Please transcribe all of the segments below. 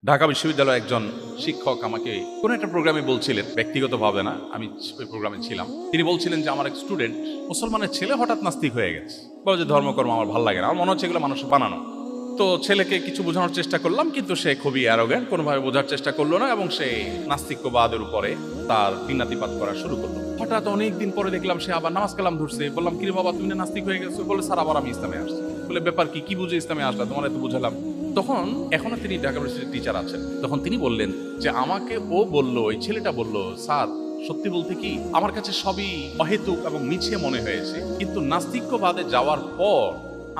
ঢাকা বিশ্ববিদ্যালয়ের একজন শিক্ষক আমাকে কোনো একটা প্রোগ্রামে বলছিলেন, ব্যক্তিগতভাবে না, আমি ওই প্রোগ্রামে ছিলাম। তিনি বলছিলেন যে আমার এক স্টুডেন্ট মুসলমানের ছেলে হঠাৎ নাস্তিক হয়ে গেছে। বলে যে ধর্মকর্ম আমার ভালো লাগে না, আমার মনে হচ্ছে এগুলো মানুষের বানানো। তো ছেলেকে কিছু বোঝানোর চেষ্টা করলাম, কিন্তু সে খুবই অ্যারোগ্যান্ট, কোনোভাবে বোঝার চেষ্টা করলো না এবং সে নাস্তিক্যবাদের উপরে তার দিনাতিপাত করা শুরু করলো। হঠাৎ অনেকদিন পরে দেখলাম সে আবার নামাজ কালাম ধরছে। বললাম, কিরে বাবা, তুমি না নাস্তিক হয়ে গেছো? বলে, স্যার আবার আমি ইসলামে আসছি। বলে, ব্যাপার কি, কি বুঝে ইসলামে আসলা? তোমার এত বুঝালাম। তখন এখনো তিনি ঢাকা ইউনিভার্সিটির টিচার আছেন। তখন তিনি বললেন যে আমাকে ও বললো, ওই ছেলেটা বললো, স্যার সত্যি বলতে কি আমার কাছে সবই অহেতুক এবং মিছে মনে হয়েছে, কিন্তু নাস্তিক্যবাদে যাওয়ার পর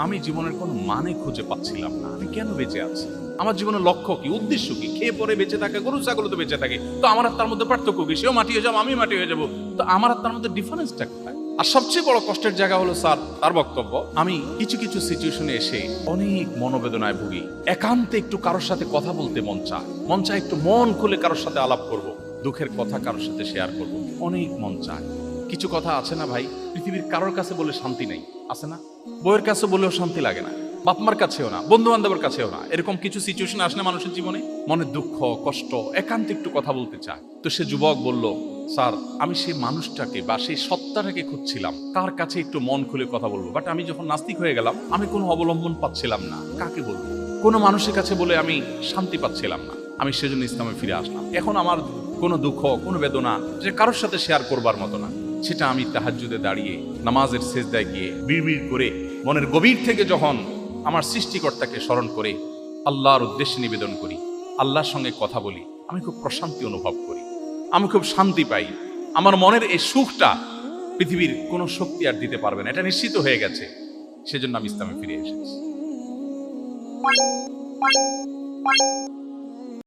আমি জীবনের কোনো মানে খুঁজে পাচ্ছিলাম না। আমি কেন বেঁচে আছি? আমার জীবনের লক্ষ্য কি, উদ্দেশ্য কি? খেয়ে পরে বেঁচে থাকে, গরু ছাগল তো বেঁচে থাকে, তো আমার আর তার মধ্যে পার্থক্য কি? সেও মাটি হয়ে যাবো, আমি মাটি হয়ে যাবো, তো আমার আর তার মধ্যে ডিফারেন্সটা কোথায়? আর সবচেয়ে বড় কষ্টের জায়গা হলো স্যার, তার বক্তব্য, আমি কিছু কিছু সিচুয়েশনে এসে অনেক মনোবেদনায় ভুগি। একান্তে একটু কারোর সাথে কথা বলতে মন চায় একটু মন খুলে কারোর সাথে আলাপ করব, দুঃখের কথা কারোর সাথে শেয়ার করব, অনেক মন চায়। কিছু কথা আছে না ভাই, পৃথিবীর কারোর কাছে বলে শান্তি নেই, আছে না? বইয়ের কাছে বলেও শান্তি লাগে না, বাপমার কাছেও না, বন্ধু বান্ধবের কাছেও না। এরকম কিছু সিচুয়েশন আসলে মানুষের জীবনে মনে দুঃখ কষ্ট, একান্তে একটু কথা বলতে চায়। তো সে যুবক বলল, স্যার আমি সেই মানুষটাকে বা সেই সত্তাটাকে খুঁজছিলাম, কার কাছে একটু মন খুলে কথা বলবো, বাট আমি যখন নাস্তিক হয়ে গেলাম আমি কোনো অবলম্বন পাচ্ছিলাম না, কাকে বলবো? কোনো মানুষের কাছে বলে আমি শান্তি পাচ্ছিলাম না। আমি সেজন্য ইসলামে ফিরে আসলাম। এখন আমার কোনো দুঃখ, কোনো বেদনা যে কারোর সাথে শেয়ার করবার মতো না, সেটা আমি তাহাজ্জুদে দাঁড়িয়ে নামাজের সেজদায় গিয়ে বিড়বিড় করে মনের গভীর থেকে যখন আমার সৃষ্টিকর্তাকে স্মরণ করে আল্লাহর উদ্দেশ্যে নিবেদন করি, আল্লাহর সঙ্গে কথা বলি, আমি খুব প্রশান্তি অনুভব করি, আমি খুব শান্তি পাই। আমার মনের এই সুখটা পৃথিবীর কোনো শক্তি আর দিতে পারবে না, এটা নিশ্চিত হয়ে গেছে। সেজন্য আমি ইসলামে ফিরে এসেছি।